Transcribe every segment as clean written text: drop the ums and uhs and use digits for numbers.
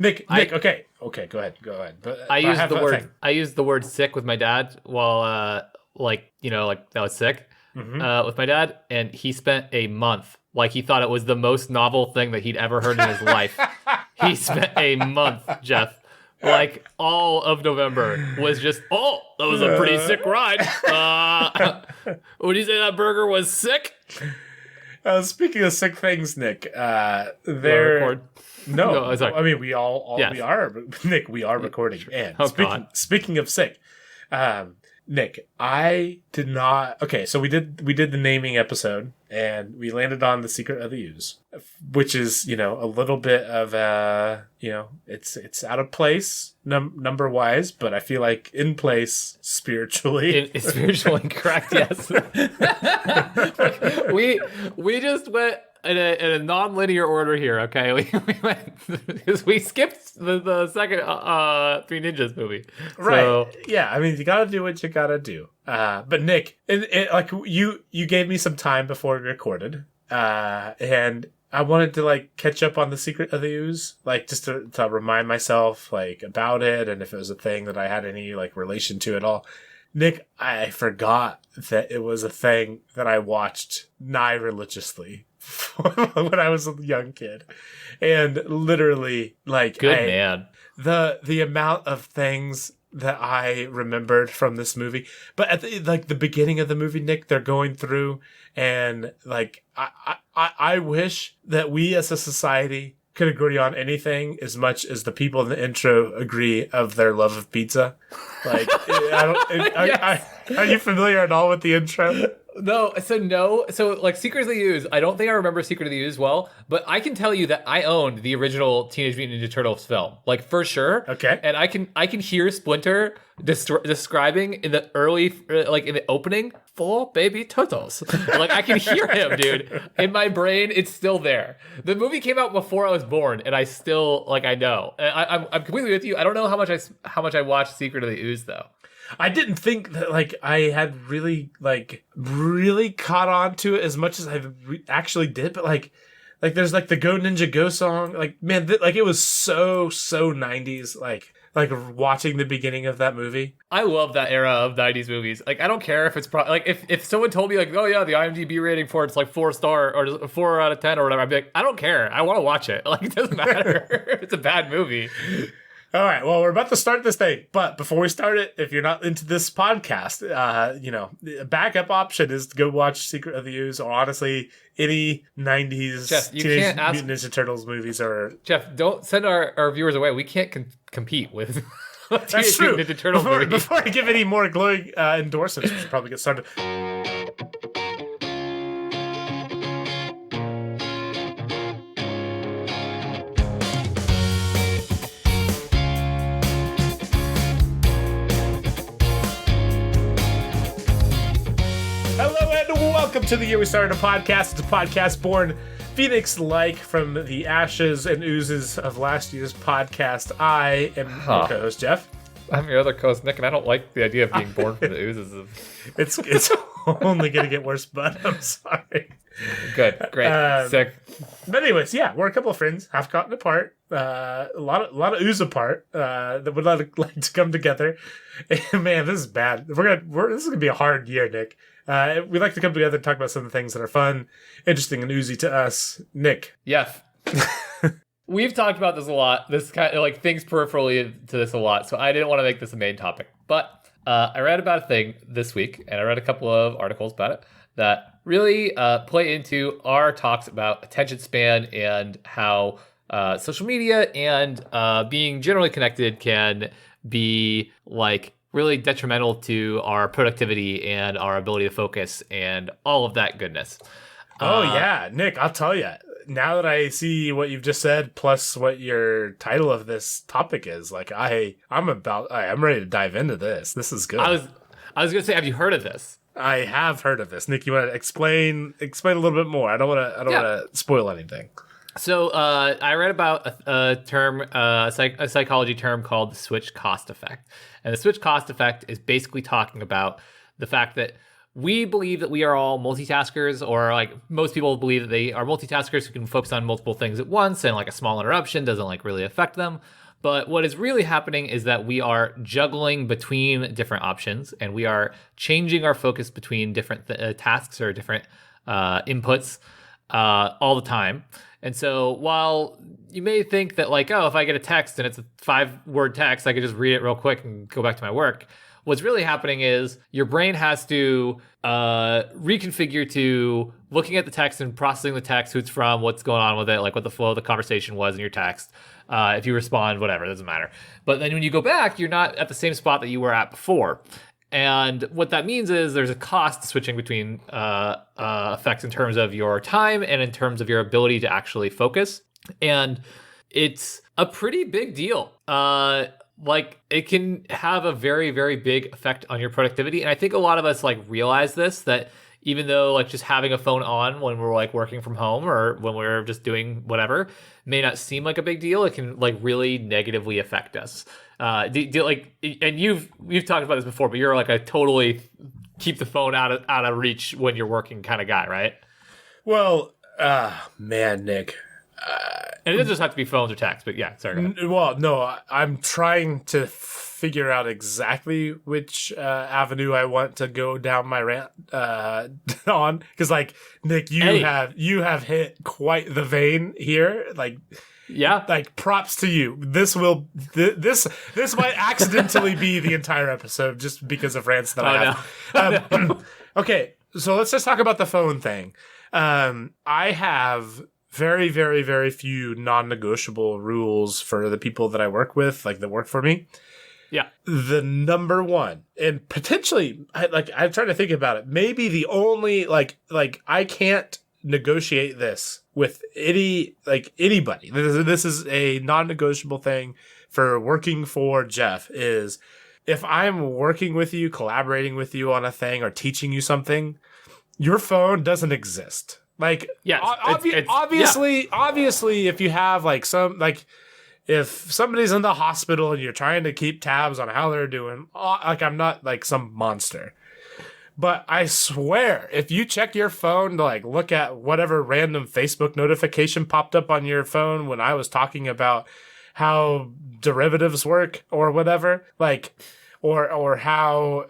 Nick. Okay, go ahead. But I used the word sick with my dad while like I was sick with my dad, and he spent a month like he thought it was the most novel thing that he'd ever heard in his life. He spent a month, Jeff. Like all of November was just, that was a pretty sick ride. Would you say that burger was sick? Speaking of sick things, Nick, No, sorry. I mean we are, Nick. We are recording. And speaking of sick, Nick, I did not. Okay, so we did the naming episode, and we landed on the Secret of the Ooze, which is a little bit of it's out of place number wise, but I feel like in place spiritually. It's spiritually correct. Yes. we just went in a non-linear order here. Okay, we went because we skipped the second Three Ninjas movie. Right. So, yeah. I mean, you gotta do what you gotta do. But Nick, like you gave me some time before we recorded, and I wanted to catch up on the Secret of the Ooze, just to remind myself about it, and if it was a thing that I had any relation to at all. Nick, I forgot that it was a thing that I watched nigh religiously when I was a young kid, and literally man. The amount of things that I remembered from this movie, but at the beginning of the movie, Nick, they're going through, and I wish that we as a society could agree on anything as much as the people in the intro agree of their love of pizza. Are you familiar at all with the intro? No. So Secret of the Ooze, I don't think I remember Secret of the Ooze well, but I can tell you that I owned the original Teenage Mutant Ninja Turtles film, for sure. Okay. And I can hear Splinter describing in the early, in the opening, 4 baby turtles. I can hear him, dude. In my brain, it's still there. The movie came out before I was born, and I still, I know. I'm completely with you. I don't know how much I watched Secret of the Ooze, though. I didn't think that I had really caught on to it as much as I actually did, but there's the Go Ninja Go song, man, it was so 90s, watching the beginning of that movie. I love that era of 90s movies. I don't care if it's if someone told me oh yeah, the IMDb rating for it's 4-star or 4 out of 10 or whatever, I'd be I don't care. I want to watch it. It doesn't matter if it's a bad movie. All right, well, we're about to start this thing, but before we start it, if you're not into this podcast, a backup option is to go watch Secret of the Ooze, or honestly, any 90s Jeff, Teenage Mutant Ninja Turtles movies. Or Jeff, don't send our viewers away. We can't compete with That's true. Ninja Turtles before I give any more glowing endorsements, we should probably get started. Welcome to the Year We Started a Podcast. It's a podcast born phoenix-like from the ashes and oozes of last year's podcast. I am your co-host, Jeff. I'm your other co-host, Nick, and I don't like the idea of being born from the oozes of... It's only going to get worse, bud. I'm sorry. Good. Great. Sick. But anyways, yeah, we're a couple of friends, half-continent apart, a lot of ooze apart, that would like to come together. And man, this is bad. This is going to be a hard year, Nick. We like to come together and talk about some of the things that are fun, interesting, and oozy to us. Nick. Yes. We've talked about this a lot. This kind of things peripherally to this a lot. So I didn't want to make this a main topic. But I read about a thing this week, and I read a couple of articles about it that really play into our talks about attention span and how social media and being generally connected can be really detrimental to our productivity and our ability to focus and all of that goodness. Yeah, Nick, I'll tell you. Now that I see what you've just said, plus what your title of this topic is, I'm ready to dive into this. This is good. I was gonna say, have you heard of this? I have heard of this. Nick, you want to explain a little bit more? I don't want to spoil anything. So I read about a term, a psychology term called the switch cost effect. And the switch cost effect is basically talking about the fact that we believe that we are all multitaskers, or like most people believe that they are multitaskers who can focus on multiple things at once, and like a small interruption doesn't like really affect them. But what is really happening is that we are juggling between different options, and we are changing our focus between different tasks or different inputs all the time. And so while you may think that like, oh, if I get a text and it's a 5-word text, I could just read it real quick and go back to my work. What's really happening is your brain has to reconfigure to looking at the text and processing the text, who it's from, what's going on with it, like what the flow of the conversation was in your text. If you respond, whatever, it doesn't matter. But then when you go back, you're not at the same spot that you were at before. And what that means is there's a cost switching between effects in terms of your time and in terms of your ability to actually focus. And it's a pretty big deal. Like it can have a very, very big effect on your productivity. And I think a lot of us like realize this, that even though like just having a phone on when we're like working from home or when we're just doing whatever may not seem like a big deal, it can like really negatively affect us. Like, and we've talked about this before, but you're like a totally keep the phone out of reach when you're working kind of guy, right? Well, man, Nick. And it doesn't just have to be phones or text, but yeah, sorry. Well, no, I'm trying to figure out exactly which avenue I want to go down my rant on, because like Nick, you have hit quite the vein here. Like, yeah, like props to you. This might accidentally be the entire episode just because of rants that I have. No. Okay, so let's just talk about the phone thing. I have very, very, very few non-negotiable rules for the people that I work with, like that work for me. Yeah. The number one, and potentially, I'm trying to think about it, maybe the only, like I can't negotiate this with anybody. This is a non-negotiable thing for working for Jeff, is if I'm working with you, collaborating with you on a thing or teaching you something, your phone doesn't exist. Like, yes, obviously, if you have like if somebody's in the hospital and you're trying to keep tabs on how they're doing, like I'm not like some monster, but I swear, if you check your phone to like look at whatever random Facebook notification popped up on your phone when I was talking about how derivatives work or whatever, like, or how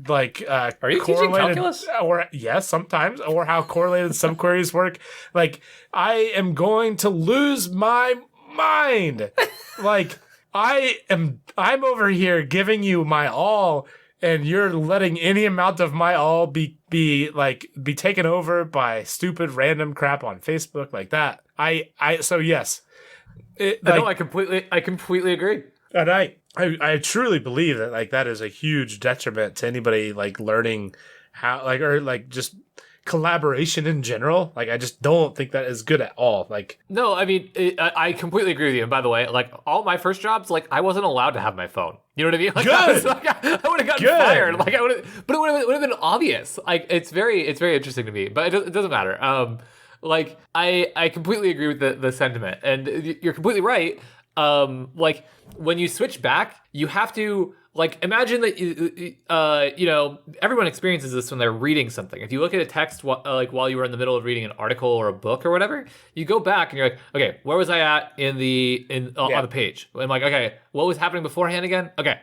like are you teaching calculus? Or yes, sometimes, or how correlated subqueries work, like I am going to lose my mind. Like I'm over here giving you my all, and you're letting any amount of my all be taken over by stupid random crap on Facebook like that. So yes. No, I completely agree. And I truly believe that like that is a huge detriment to anybody like learning how like, or like just collaboration in general. Like I just don't think that is good at all. Like, no, I mean, I completely agree with you. And by the way, like all my first jobs, like I wasn't allowed to have my phone. You know what I mean? Like, good. I would have gotten fired. Like but it would have been obvious. Like it's very interesting to me, but it doesn't matter. Like I completely agree with the sentiment, and you're completely right. Like when you switch back, you have to like imagine that you know, everyone experiences this when they're reading something. If you look at a text while you were in the middle of reading an article or a book or whatever, you go back and you're like, okay, where was I at on the page? I'm like, okay, what was happening beforehand again? Okay.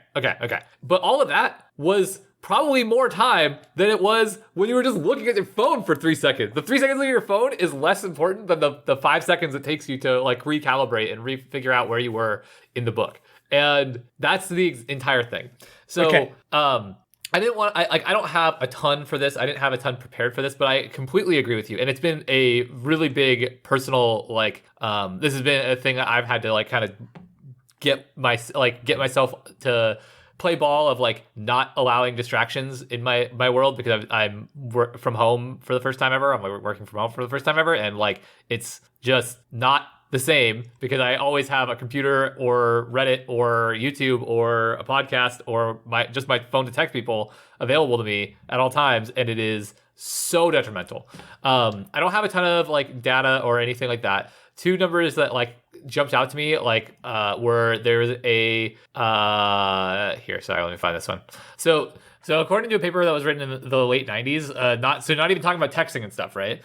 But all of that was probably more time than it was when you were just looking at your phone for 3 seconds. The 3 seconds on your phone is less important than the 5 seconds it takes you to like recalibrate and figure out where you were in the book. And that's the entire thing. So, okay. I don't have a ton for this. I didn't have a ton prepared for this, but I completely agree with you. And it's been a really big personal, like, this has been a thing that I've had to like kind of get myself to play ball of like not allowing distractions in my world, because I'm from home for the first time ever. I'm like working from home for the first time ever. And like, it's just not the same, because I always have a computer or Reddit or YouTube or a podcast or my phone to text people available to me at all times. And it is so detrimental. I don't have a ton of like data or anything like that two numbers that like jumped out to me, like were there's a here. Sorry, let me find this one. So according to a paper that was written in the late 90s, not even talking about texting and stuff, right?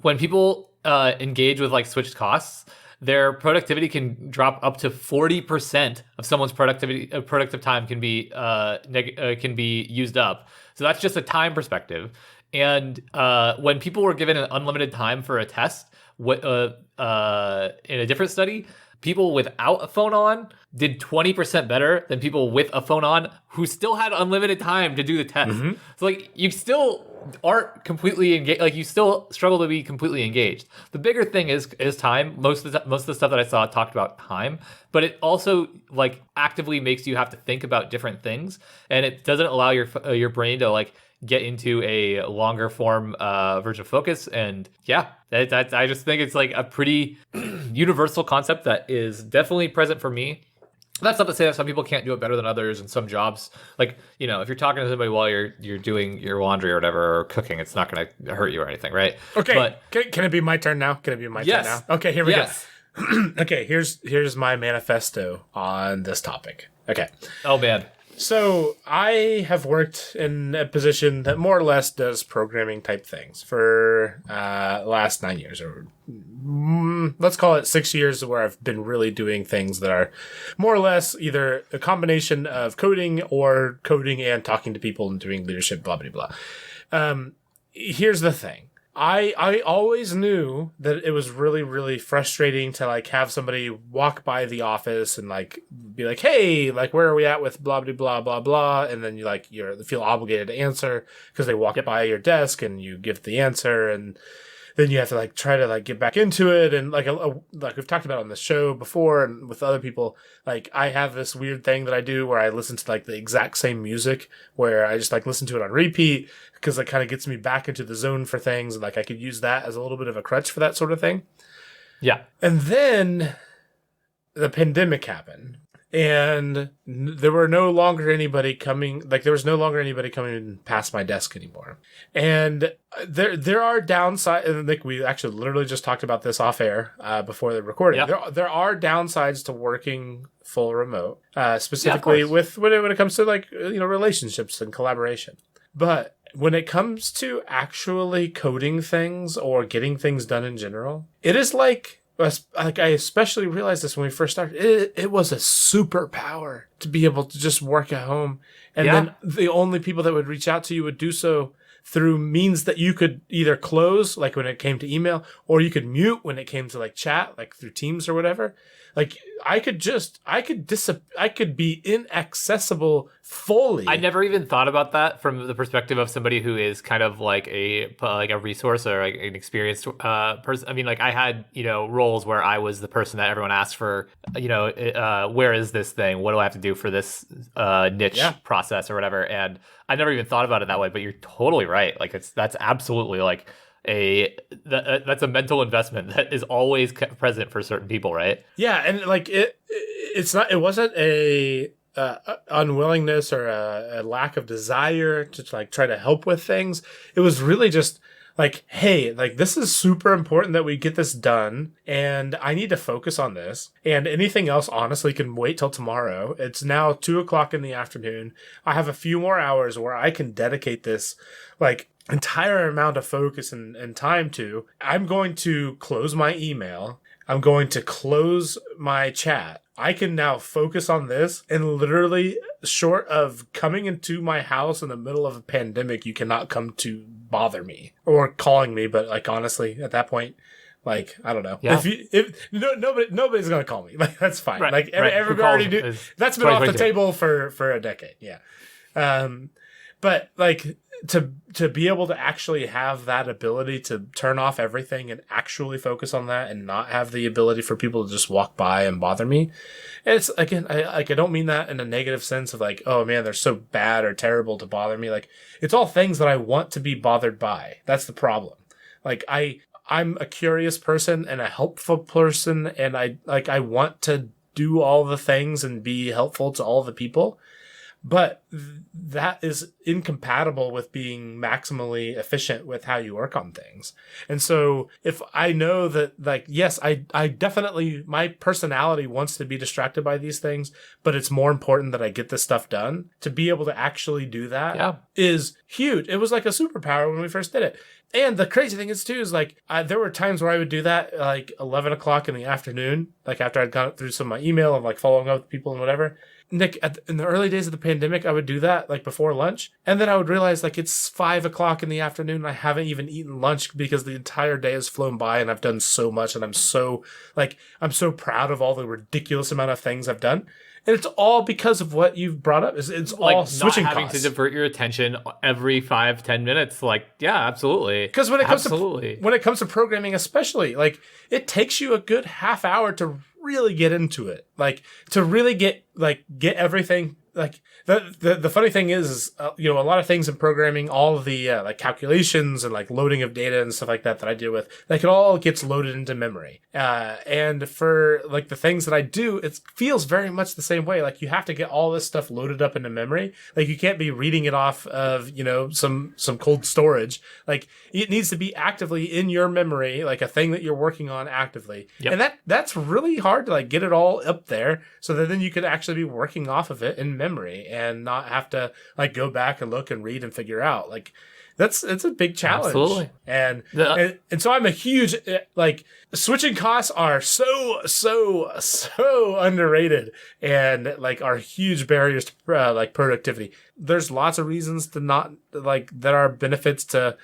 When people engage with like switched costs, their productivity can drop up to 40% of someone's productive time can be used up. So that's just a time perspective. And when people were given an unlimited time for a test, in a different study, people without a phone on did 20% better than people with a phone on who still had unlimited time to do the test. Mm-hmm. So like you still aren't completely engaged. Like you still struggle to be completely engaged. The bigger thing is time. Most of the stuff that I saw talked about time, but it also like actively makes you have to think about different things, and it doesn't allow your brain to like get into a longer form version of focus. And yeah, I just think it's like a pretty universal concept that is definitely present for me. That's not to say that some people can't do it better than others in some jobs. Like, you know, if you're talking to somebody while you're doing your laundry or whatever, or cooking, it's not going to hurt you or anything, right? Okay, but, can it be my turn now? Turn now? Okay, here we go. Okay, here's my manifesto on this topic. Okay. Oh, man. So I have worked in a position that more or less does programming type things for last 9 years, or let's call it 6 years, where I've been really doing things that are more or less either a combination of coding or coding and talking to people and doing leadership, blah, blah, blah. Here's the thing. I always knew that it was really, really frustrating to like have somebody walk by the office and like be like, hey, like where are we at with blah, blah, blah, blah, blah. And then you feel obligated to answer because they walk by your desk and you give the answer, and then you have to like try to like get back into it. And like we've talked about on the show before and with other people, like I have this weird thing that I do where I listen to like the exact same music, where I just like listen to it on repeat because it kind of gets me back into the zone for things. And like I could use that as a little bit of a crutch for that sort of thing. Yeah. And then the pandemic happened, and there was no longer anybody coming past my desk anymore. And there are downsides, and like we actually literally just talked about this off air before the recording. Yeah. There are downsides to working full remote, specifically with when it comes to like relationships and collaboration. But when it comes to actually coding things or getting things done in general, it is like I especially realized this when we first started. It was a superpower to be able to just work at home. And then the only people that would reach out to you would do so through means that you could either close, like when it came to email, or you could mute when it came to like chat, like through Teams or whatever. Like I could be inaccessible fully. I never even thought about that from the perspective of somebody who is kind of like a resource or like an experienced person. I mean, like I had roles where I was the person that everyone asked for. Where is this thing? What do I have to do for this niche process or whatever? And I never even thought about it that way. But you're totally right. Like that's absolutely like that's a mental investment that is always present for certain people, right? Yeah, and like it wasn't a unwillingness or a lack of desire to like try to help with things. It was really just like, hey, like this is super important that we get this done, and I need to focus on this, and anything else honestly can wait till tomorrow. It's now 2:00 in the afternoon. I have a few more hours where I can dedicate this like entire amount of focus and time to. I'm going to close my email. I'm going to close my chat. I can now focus on this, and literally, short of coming into my house in the middle of a pandemic, you cannot come to bother me or calling me. But like honestly, at that point, like I don't know. Yeah. Nobody's gonna call me. Like that's fine. Right, like everybody already do. That's been off the table for a decade. Yeah. But like to be able to actually have that ability to turn off everything and actually focus on that, and not have the ability for people to just walk by and bother me. And it's again, I don't mean that in a negative sense of like, oh man, they're so bad or terrible to bother me. Like it's all things that I want to be bothered by. That's the problem. Like I'm a curious person and a helpful person, and I want to do all the things and be helpful to all the people. but that is incompatible with being maximally efficient with how you work on things. And so if I know that, like, yes, I definitely, my personality wants to be distracted by these things, but it's more important that I get this stuff done. To be able to actually do that is huge. It was like a superpower when we first did it. And the crazy thing is, too, is like there were times where I would do that like 11 o'clock in the afternoon, like after I'd gone through some of my email and like following up with people and whatever. Nick, in the early days of the pandemic, I would do that like before lunch. And then I would realize like it's 5 o'clock in the afternoon and I haven't even eaten lunch because the entire day has flown by and I've done so much. And I'm so proud of all the ridiculous amount of things I've done. And it's all because of what you've brought up. It's all like switching not having costs. to divert your attention every 5-10 minutes. Like, yeah, absolutely. Because when it comes to programming, especially, like it takes you a good half hour to really get into it, like to really get everything. Like the funny thing is a lot of things in programming, all of the like calculations and like loading of data and stuff like that I deal with, like it all gets loaded into memory. And for like the things that I do, it feels very much the same way. Like you have to get all this stuff loaded up into memory. Like you can't be reading it off of some cold storage. Like it needs to be actively in your memory, like a thing that you're working on actively. Yep. And that's really hard to like get it all up there so that then you could actually be working off of it in memory and not have to like go back and look and read and figure out. Like it's a big challenge. Absolutely. And so I'm a huge, like switching costs are so underrated and like are huge barriers to like productivity. There's lots of reasons to not like that are benefits to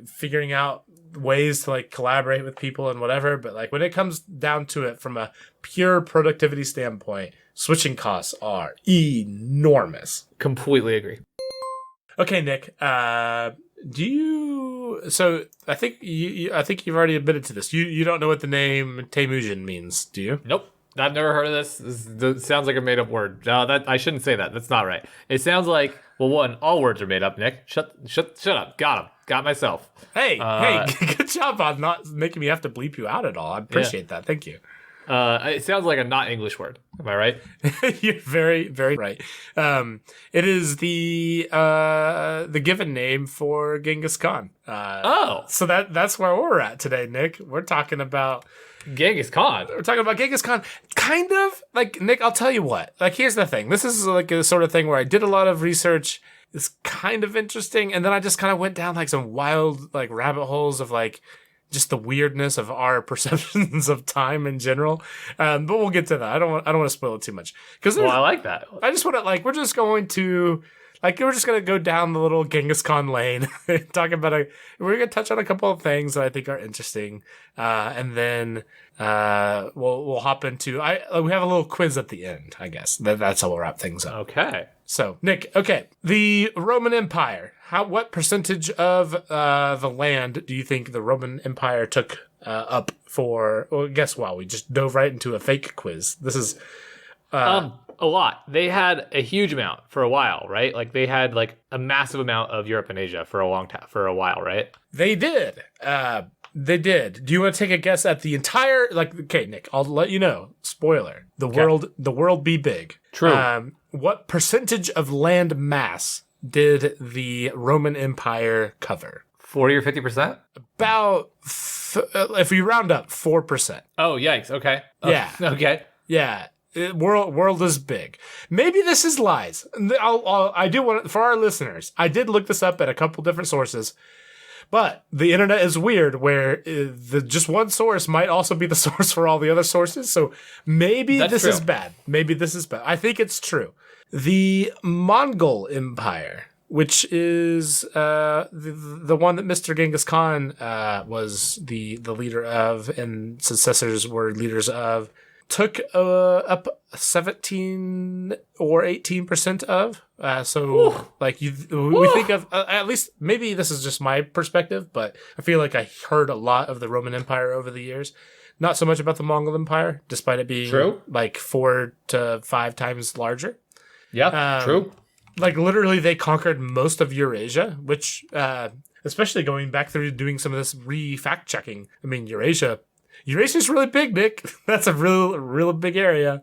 figuring out ways to like collaborate with people and whatever. But like when it comes down to it from a pure productivity standpoint, switching costs are enormous. Completely agree. Okay, Nick. So I think you've already admitted to this. You don't know what the name Temujin means, do you? Nope. I've never heard of this. This sounds like a made up word. No, that I shouldn't say that. That's not right. It sounds like, well, one, all words are made up, Nick. Shut up. Got him. Got myself. Hey, good job on not making me have to bleep you out at all. I appreciate that. Thank you. It sounds like a not English word. Am I right? You're very, very right. It is the given name for Genghis Khan. So that's where we're at today, Nick. We're talking about Genghis Khan. We're talking about Genghis Khan. Kind of like, Nick, I'll tell you what. Like, here's the thing. This is like a sort of thing where I did a lot of research. It's kind of interesting, and then I just kind of went down like some wild like rabbit holes of like just the weirdness of our perceptions of time in general. But we'll get to that. I don't want to spoil it too much because I like that. I just want to like we're just going to go down the little Genghis Khan lane, talking about we're gonna touch on a couple of things that I think are interesting, and then we'll hop into we have a little quiz at the end. I guess that's how we'll wrap things up. Okay. So, Nick, the Roman Empire. What percentage of the land do you think the Roman Empire took up for? Well, guess what? We just dove right into a fake quiz. This is a lot. They had a huge amount for a while, right? Like they had like a massive amount of Europe and Asia for a while, right? They did. They did. Do you want to take a guess at the entire? Like, okay, Nick, I'll let you know. Spoiler: the world be big. True. What percentage of land mass did the Roman Empire cover? 40 or 50%? About, if we round up, 4%. Oh, yikes. Okay. Yeah. Okay. Yeah. World is big. Maybe this is lies. I do want for our listeners. I did look this up at a couple different sources, but the internet is weird, where just one source might also be the source for all the other sources. So maybe this is bad. Maybe this is bad. I think it's true. The Mongol Empire, which is the one that Mr. Genghis Khan was the leader of, and successors were leaders of, took up 17 or 18% of. We think of, at least, maybe this is just my perspective, but I feel like I heard a lot of the Roman Empire over the years. Not so much about the Mongol Empire, despite it being like 4 to 5 times larger. Yeah, true. Like literally they conquered most of Eurasia, which, especially going back through doing some of this fact checking. I mean, Eurasia's really big, Nick. That's a real big area.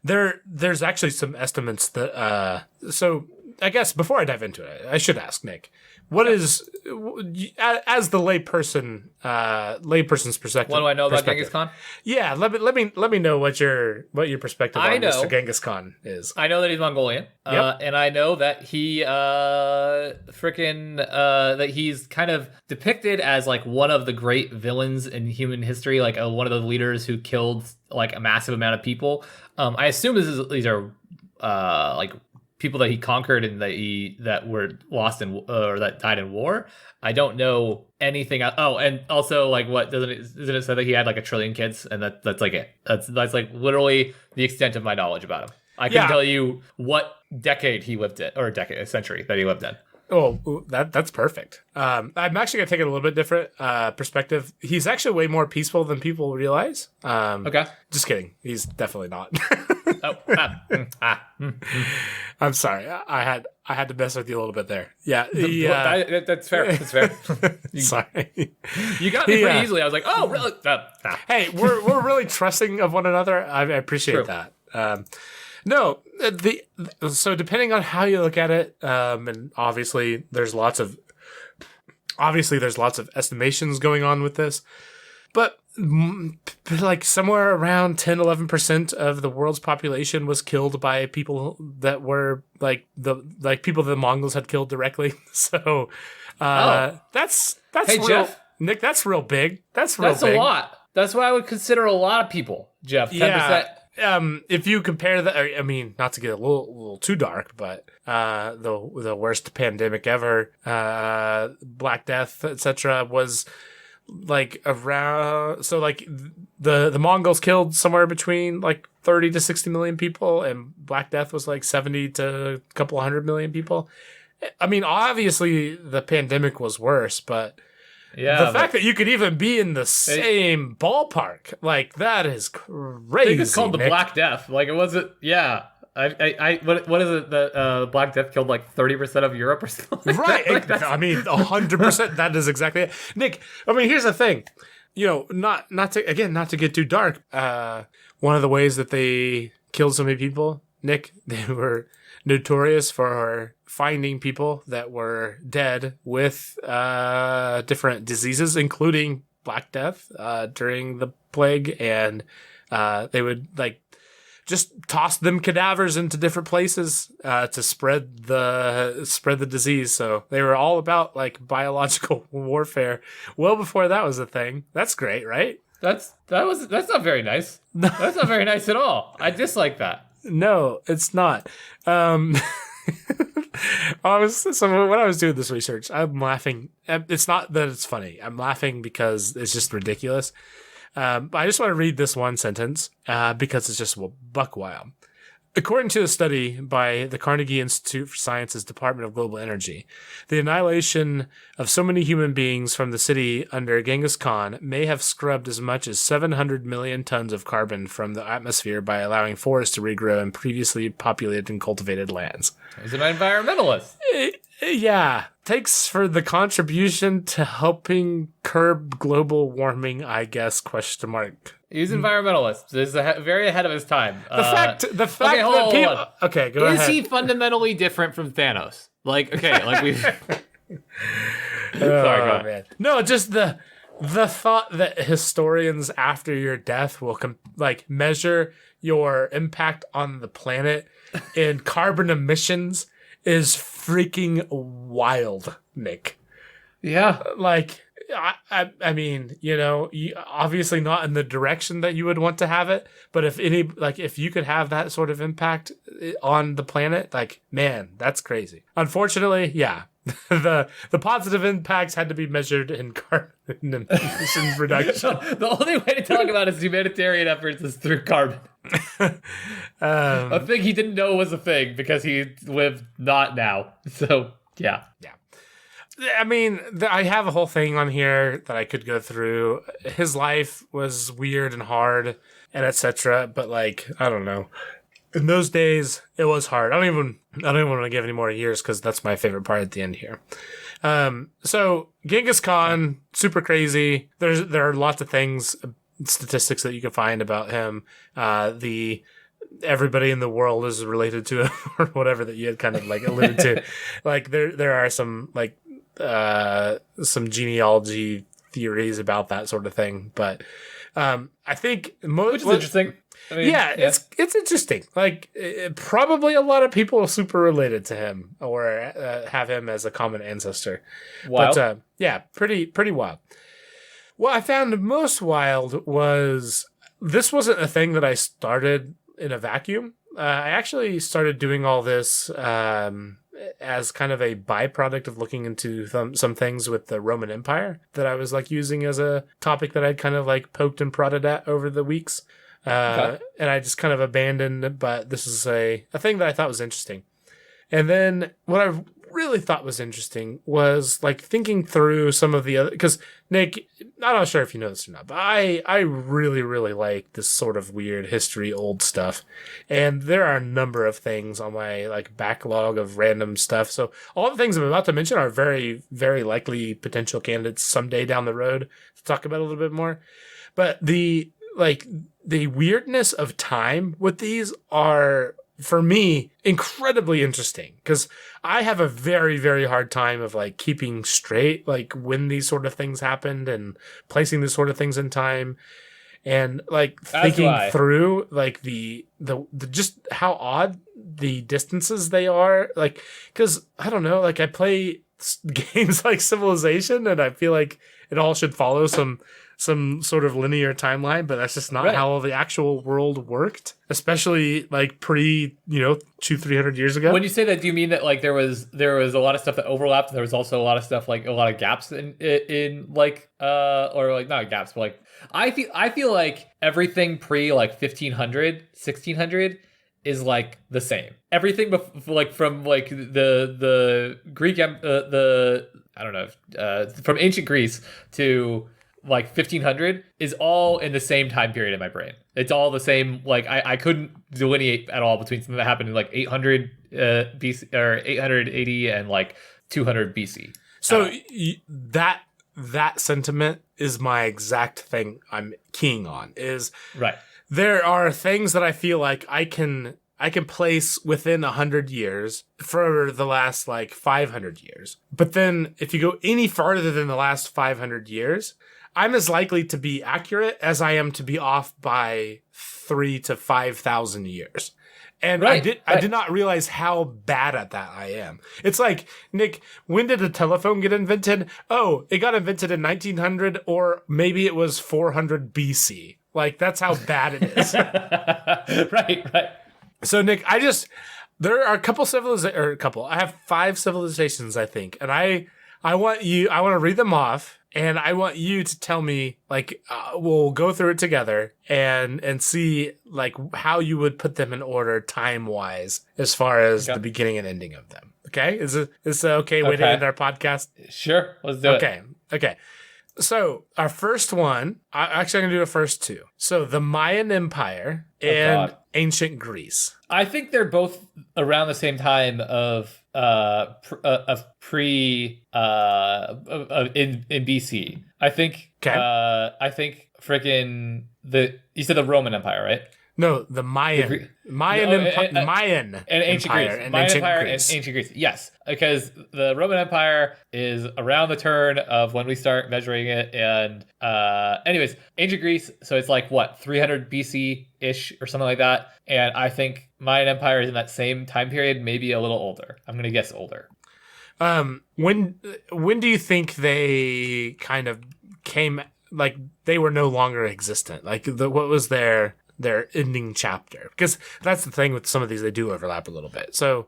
There's actually some estimates that so I guess before I dive into it, I should ask Nick, what is, as the layperson's perspective? What do I know about Genghis Khan? Yeah, let me know what your perspective on Mr. Genghis Khan is. I know that he's Mongolian, and I know that he that he's kind of depicted as like one of the great villains in human history, like one of the leaders who killed like a massive amount of people. I assume these are like people that he conquered and that were lost in or that died in war. I don't know anything. Oh, and also like what isn't it say that he had like 1 trillion kids, and that's like it. That's like literally the extent of my knowledge about him. I can tell you what decade he lived in, or a century that he lived in. Oh, that's perfect. I'm actually gonna take it a little bit different perspective. He's actually way more peaceful than people realize. Okay, just kidding. He's definitely not. Oh, I'm sorry. I had to mess with you a little bit there. Yeah, that's fair. That's fair. Sorry, you got me pretty easily. I was like, oh, really? Hey, we're really trusting of one another. I appreciate that. No, so depending on how you look at it, and obviously there's lots of estimations going on with this, but like somewhere around 10-11% of the world's population was killed by people that were people the Mongols had killed directly. So that's hey, real, Jeff, Nick. That's real big. That's big. A lot. That's what I would consider a lot of people, Jeff. 10%. Yeah. If you compare that, I mean, not to get a little too dark, but the worst pandemic ever, Black Death, etc., was like around. So like the Mongols killed somewhere between like 30 to 60 million people, and Black Death was like 70 to a couple 100 million people. I mean, obviously the pandemic was worse, but. Yeah, the fact that you could even be in the same ballpark, like that is crazy. I think it's called the Black Death. Like it wasn't. Yeah, what is it? The Black Death killed like 30% of Europe or something. Right. I mean, 100%. That is exactly it, Nick. I mean, here's the thing. You know, not to get too dark. One of the ways that they killed so many people, Nick, they were notorious for finding people that were dead with different diseases, including Black Death during the plague, and they would like just toss them cadavers into different places to spread the disease. So they were all about like biological warfare well before that was a thing. That's great, right? That's not very nice. That's not very nice at all. I dislike that. No, it's not. When I was doing this research, I'm laughing. It's not that it's funny. I'm laughing because it's just ridiculous. But I just want to read this one sentence because it's just buck wild. According to a study by the Carnegie Institute for Science's Department of Global Energy, the annihilation of so many human beings from the city under Genghis Khan may have scrubbed as much as 700 million tons of carbon from the atmosphere by allowing forests to regrow in previously populated and cultivated lands. He's an environmentalist. Yeah. Thanks for the contribution to helping curb global warming, I guess, question mark. He's an environmentalist. He's very ahead of his time. The fact okay, that people... Okay, go ahead. Is he fundamentally different from Thanos? We've... Sorry, go man. No, just the thought that historians after your death will measure your impact on the planet in carbon emissions is freaking wild, Nick. Yeah. I mean, obviously not in the direction that you would want to have it, but if you could have that sort of impact on the planet, man, that's crazy. Unfortunately, yeah. The positive impacts had to be measured in carbon emissions reduction. The only way to talk about his humanitarian efforts is through carbon. A thing he didn't know was a thing because he lived not now. So, yeah. Yeah. I mean, I have a whole thing on here that I could go through. His life was weird and hard and etc. But I don't know. In those days, it was hard. I don't even want to give any more years because that's my favorite part at the end here. So Genghis Khan, super crazy. There are lots of things, statistics that you can find about him. The everybody in the world is related to him or whatever that you had kind of like alluded to. Like there are some like some genealogy theories about that sort of thing, but I think which is interesting. I mean, yeah, it's interesting. Like probably a lot of people are super related to him or have him as a common ancestor. Wild. But yeah, pretty wild. What I found most wild was this wasn't a thing that I started in a vacuum. I actually started doing all this as kind of a byproduct of looking into some things with the Roman Empire that I was like using as a topic that I'd kind of like poked and prodded at over the weeks. And I just kind of abandoned, but this is a thing that I thought was interesting. And then what I really thought was interesting was like thinking through some of the other, because Nick, I'm not sure if you know this or not, but I really, really like this sort of weird history, old stuff. And there are a number of things on my like backlog of random stuff. So all the things I'm about to mention are very, very likely potential candidates someday down the road to talk about a little bit more. But the weirdness of time with these are, for me, incredibly interesting because I have a very, very hard time of like keeping straight, like when these sort of things happened and placing these sort of things in time and like thinking through like the just how odd the distances they are. Like, cause I don't know, like I play games like Civilization and I feel like it all should follow some sort of linear timeline, but that's just not how the actual world worked, especially like pre, 200-300 years ago. When you say that, do you mean that like there was a lot of stuff that overlapped? There was also a lot of stuff like a lot of gaps in like or like not gaps, but like I feel like everything pre like 1500, 1600 is like the same. Everything like from like the Greek I don't know from ancient Greece to like 1500 is all in the same time period in my brain. It's all the same. Like I couldn't delineate at all between something that happened in like 800 BC or 880 and like 200 BC. So that sentiment is my exact thing I'm keying on. Is right. There are things that I feel like I can place within 100 years for the last like 500 years. But then if you go any farther than the last 500 years, I'm as likely to be accurate as I am to be off by 3,000 to 5,000 years. And I did not realize how bad at that I am. It's like, Nick, when did the telephone get invented? Oh, it got invented in 1900 or maybe it was 400 BC. Like, that's how bad it is. Right. So, Nick, there are a couple I have 5 civilizations, I think. And I want to read them off. And I want you to tell me, like, we'll go through it together and see, like, how you would put them in order time-wise as far as the beginning and ending of them. Okay? Is this an okay way to end our podcast? Sure. Let's do it. Okay. So, our first one, I'm going to do the first 2. So, the Mayan Empire and ancient Greece. I think they're both around the same time of pre in BC. I think freaking you said the Roman Empire, right? No, the Mayan. Mayan and ancient Greece. Mayan Empire and ancient Greece. Yes, because the Roman Empire is around the turn of when we start measuring it. And anyways, ancient Greece, so it's like, what, 300 BC-ish or something like that. And I think Mayan Empire is in that same time period, maybe a little older. I'm going to guess older. When do you think they kind of came, like, they were no longer existent? Like, what was their ending chapter? Because that's the thing with some of these, they do overlap a little bit. So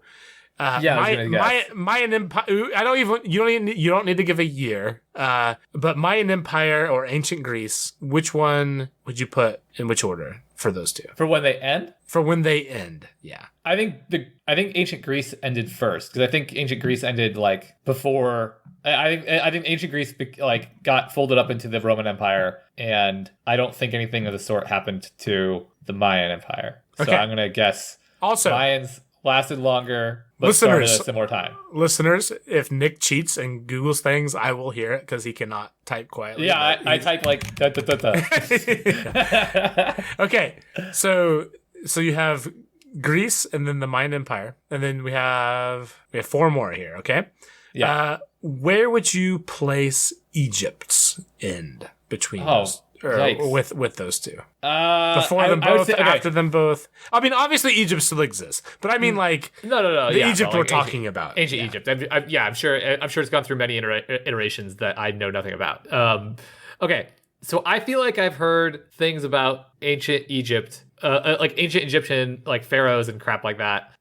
Mayan Empire, you don't need to give a year, but Mayan Empire or ancient Greece, which one would you put in which order for those 2? For when they end? For when they end, yeah. I think ancient Greece ended first, because I think ancient Greece ended like before. I think ancient Greece like got folded up into the Roman Empire, and I don't think anything of the sort happened to the Mayan Empire. So I'm gonna guess also Mayans lasted longer, but started at a similar time. Listeners, if Nick cheats and Googles things, I will hear it because he cannot type quietly. Yeah, I type like da, da, da, da. Okay, so so you have Greece and then the Mayan Empire, and then we have 4 more here. Okay. Yeah. Where would you place Egypt's end between those? Or yikes. with those two? Before them both, after them both. I mean, obviously Egypt still exists, but I mean, like, no. The Egypt we're like talking about, ancient Egypt. I'm sure it's gone through many iterations that I know nothing about. Okay, so I feel like I've heard things about ancient Egypt, like ancient Egyptian like pharaohs and crap like that,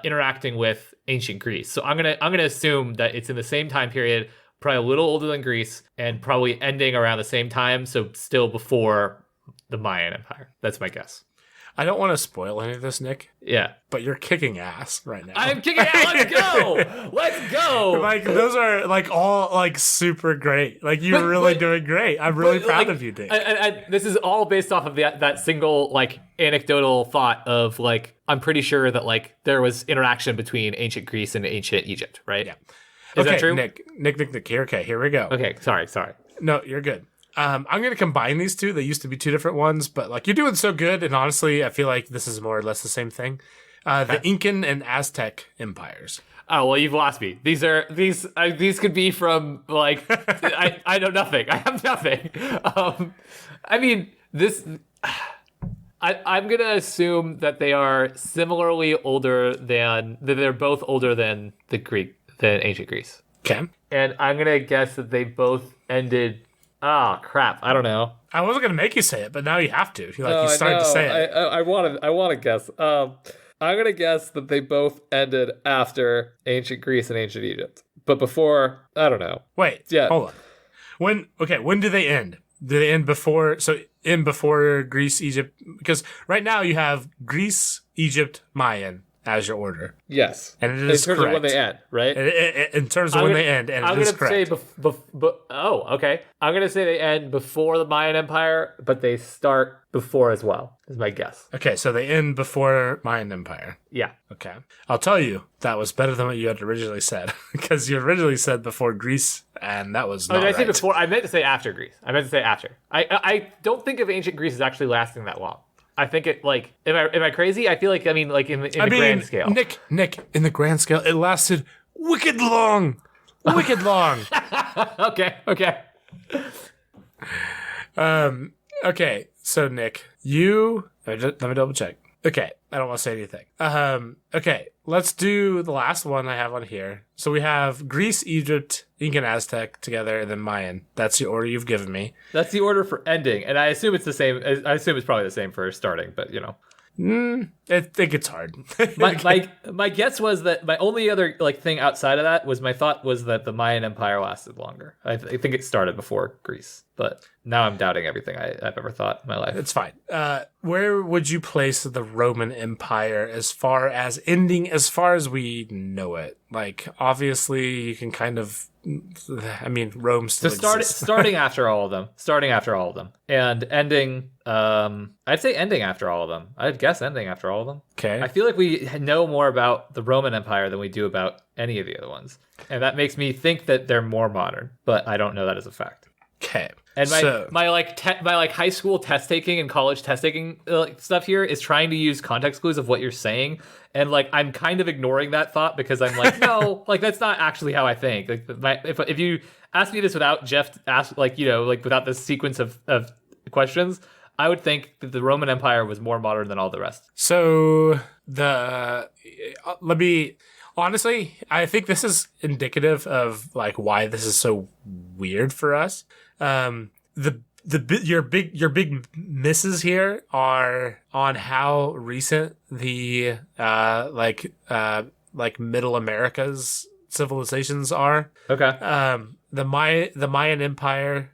interacting with ancient Greece. So I'm gonna assume that it's in the same time period. Probably a little older than Greece, and probably ending around the same time, so still before the Mayan Empire. That's my guess. I don't want to spoil any of this, Nick. Yeah. But you're kicking ass right now. I'm kicking ass. Let's go. Let's go. Like, those are, like, all, like, super great. Like, you're really doing great. I'm really proud of you, Nick. This is all based off of that single, like, anecdotal thought of, like, I'm pretty sure that, like, there was interaction between ancient Greece and ancient Egypt, right? Yeah. Is that true? Nick, here. Okay, here we go. Okay, sorry. No, you're good. I'm going to combine these two. They used to be 2 different ones, but, like, you're doing so good, and honestly, I feel like this is more or less the same thing. The Incan and Aztec empires. Oh, well, you've lost me. These could be from, like, I know nothing. I have nothing. I mean, this... I'm going to assume that they are similarly older that they're both older than than ancient Greece. Okay. And I'm going to guess that they both ended... Oh, crap. I don't know. I wasn't going to make you say it, but now you have to. You started to say it. I want to guess. I'm going to guess that they both ended after ancient Greece and ancient Egypt. But before, I don't know. Wait. Yeah. Hold on. When do they end? Do they end before Greece, Egypt? Because right now you have Greece, Egypt, Mayan as your order. Yes. And it is correct. In terms of when they end, right? In terms of when they end, and it is correct. Okay. I'm going to say they end before the Mayan Empire, but they start before as well, is my guess. Okay, so they end before Mayan Empire. Yeah. Okay. I'll tell you, that was better than what you had originally said, because you originally said before Greece, and that was not right. I say before? I meant to say after Greece. I don't think of ancient Greece as actually lasting that long. I think it, like, am I crazy? I feel like, in the grand scale. Nick, in the grand scale, it lasted wicked long. Wicked long. Okay. Okay, so Nick, let me double check. Okay, I don't want to say anything. Okay, let's do the last one I have on here. So we have Greece, Egypt, Incan, Aztec together, and then Mayan. That's the order you've given me. That's the order for ending, and I assume it's the same. I assume it's probably the same for starting, but you know. I think it's hard. my guess was that my only other thing outside of that was my thought was that the Mayan Empire lasted longer. I think it started before Greece, but now I'm doubting everything I've ever thought in my life. It's fine. Where would you place the Roman Empire as far as ending, as far as we know it? Like, obviously, you can kind of... I mean, Rome still exists. Starting after all of them, and ending. I'd say ending after all of them. I'd guess ending after all of them. Okay. I feel like we know more about the Roman Empire than we do about any of the other ones, and that makes me think that they're more modern. But I don't know that as a fact. Okay. And my high school test taking and college test taking stuff here is trying to use context clues of what you're saying, and I'm kind of ignoring that thought because I'm like, no, that's not actually how I think. If you ask me this without Jeff without this sequence of questions, I would think that the Roman Empire was more modern than all the rest. So honestly, I think this is indicative of why this is so weird for us. Your big misses here are on how recent the Middle America's civilizations are. Okay. The Mayan Empire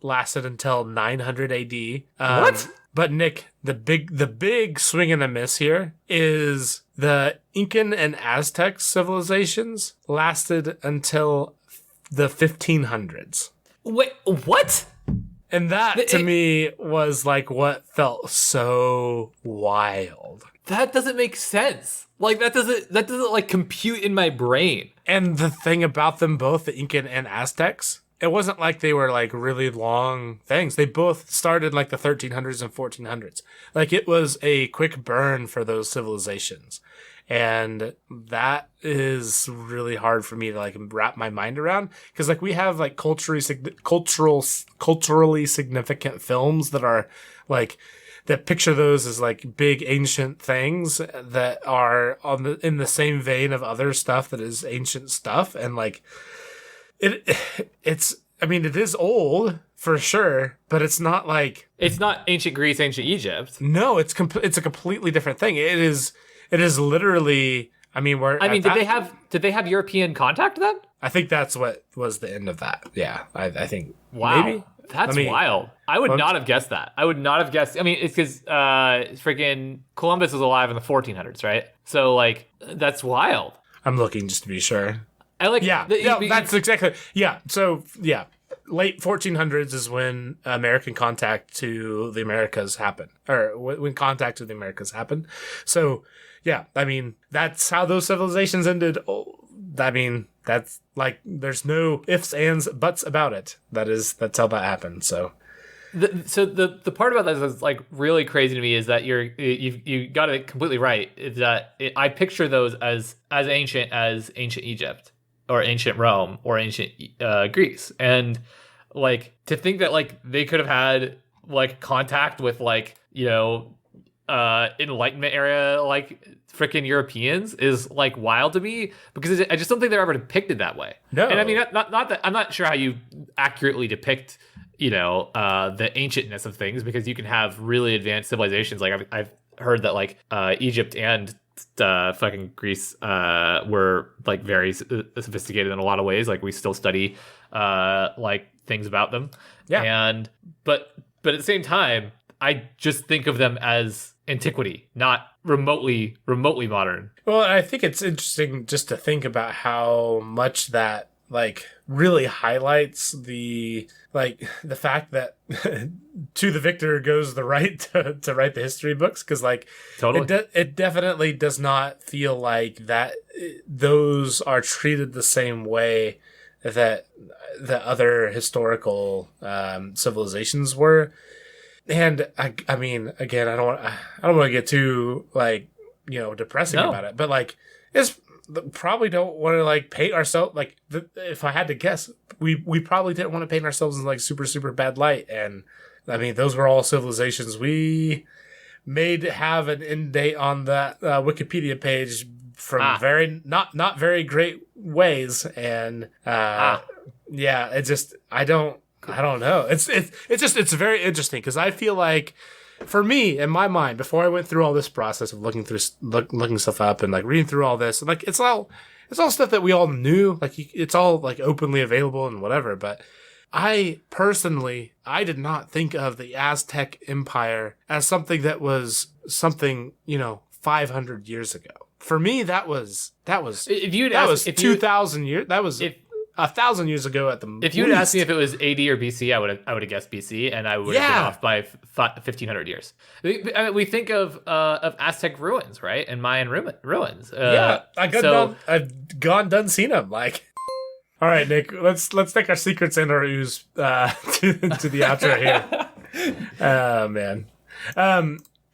lasted until 900 AD. What? But Nick, the big swing and a miss here is the Incan and Aztec civilizations lasted until the 1500s. Wait, what? And that to me was what felt so wild. That doesn't make sense. That doesn't compute in my brain. And the thing about them both, the Incan and Aztecs, it wasn't like they were like really long things. They both started like the 1300s and 1400s. Like it was a quick burn for those civilizations. And that is really hard for me to like wrap my mind around, because like we have like culturally significant films that are like that picture those as like big ancient things that are in the same vein of other stuff that is ancient stuff, and like it's I mean it is old for sure, but it's not like it's not ancient Greece, ancient Egypt. No, it's a completely different thing. It is literally. I mean, did they have European contact then? I think that's what was the end of that. Yeah, I think. Wow, maybe that's wild. I would not have guessed that. I would not have guessed. I mean, it's because freaking Columbus was alive in the 1400s, right? So like, that's wild. I'm looking just to be sure. Yeah, that's exactly. Yeah, so yeah. Late 1400s is when American contact to the Americas happened, or when contact to the Americas happened. So, yeah, I mean, that's how those civilizations ended. I mean, that's like, there's no ifs, ands, buts about it. That's how that happened. So, the part about that that's like really crazy to me is that you got it completely right. Is that I picture those as ancient as ancient Egypt, or ancient Rome, or ancient Greece. And like to think that like they could have had like contact with like, you know, Enlightenment era like freaking Europeans is like wild to me, because I just don't think they're ever depicted that way. No. And I mean, not that I'm not sure how you accurately depict, you know, the ancientness of things, because you can have really advanced civilizations. Like I've heard that like Egypt and fucking Greece were like very sophisticated in a lot of ways. Like we still study like things about them. Yeah. And but at the same time, I just think of them as antiquity, not remotely modern. Well, I think it's interesting just to think about how much that like really highlights the fact that to the victor goes the right to write the history books, because like totally it definitely does not feel like that those are treated the same way that the other historical civilizations were. And I mean, again, I don't want to get too like, you know, depressing about it, but like it's probably don't want to like paint ourselves like if I had to guess, we probably didn't want to paint ourselves in like super bad light. And I mean, those were all civilizations we made have an end date on that Wikipedia page from very not very great ways. And yeah, it just I don't know. It's very interesting, because I feel like for me in my mind, before I went through all this process of looking stuff up and like reading through all this, and like it's all stuff that we all knew, like it's all like openly available and whatever. But I personally did not think of the Aztec Empire as something that was something, you know, 500 years ago. For me, that was 2,000 years. That was 1,000 years ago at the If you'd asked me if it was AD or BC, I would have guessed BC, and I would have been off by 1,500 years. We think of Aztec ruins, right, and Mayan ruins. I've seen them. Like, all right, Nick, let's take our secrets and our ooze to the outro here. Oh man.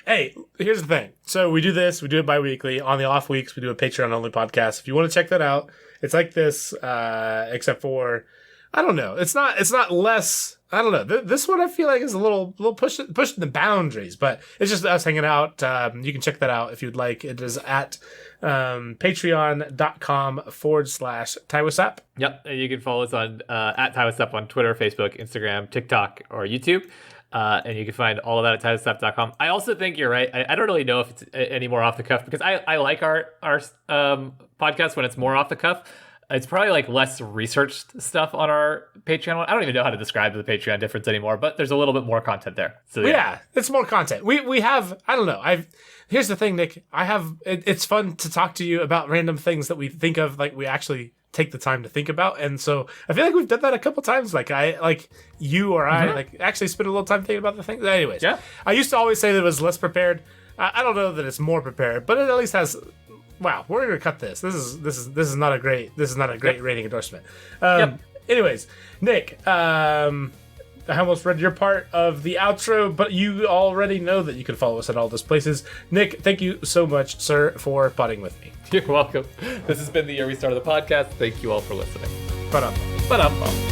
Hey, here's the thing. So we do it bi-weekly. On the off weeks, we do a Patreon-only podcast. If you want to check that out, it's like this, except for, I don't know. It's not less. I don't know. This one I feel like is a little pushing the boundaries, but it's just us hanging out. You can check that out if you'd like. It is at patreon.com/TaiWasap. Yep. And you can follow us on at TaiWasap on Twitter, Facebook, Instagram, TikTok, or YouTube. And you can find all of that at TaiWasap.com. I also think you're right. I don't really know if it's any more off the cuff, because I like our podcast when it's more off the cuff. It's probably like less researched stuff on our Patreon. I don't even know how to describe the Patreon difference anymore, but there's a little bit more content there. So yeah, it's more content. We have, I don't know. Here's the thing, Nick. It's fun to talk to you about random things that we think of, like we actually take the time to think about. And so I feel like we've done that a couple times. Like I actually spent a little time thinking about the things. Anyways, yeah. I used to always say that it was less prepared. I don't know that it's more prepared, but it at least has. Wow, we're gonna cut this. This is not a great rating endorsement. Anyways, Nick, I almost read your part of the outro, but you already know that you can follow us at all those places. Nick, thank you so much, sir, for potting with me. You're welcome. This has been the year we started the podcast. Thank you all for listening. Ba-dum. Ba-dum-bum.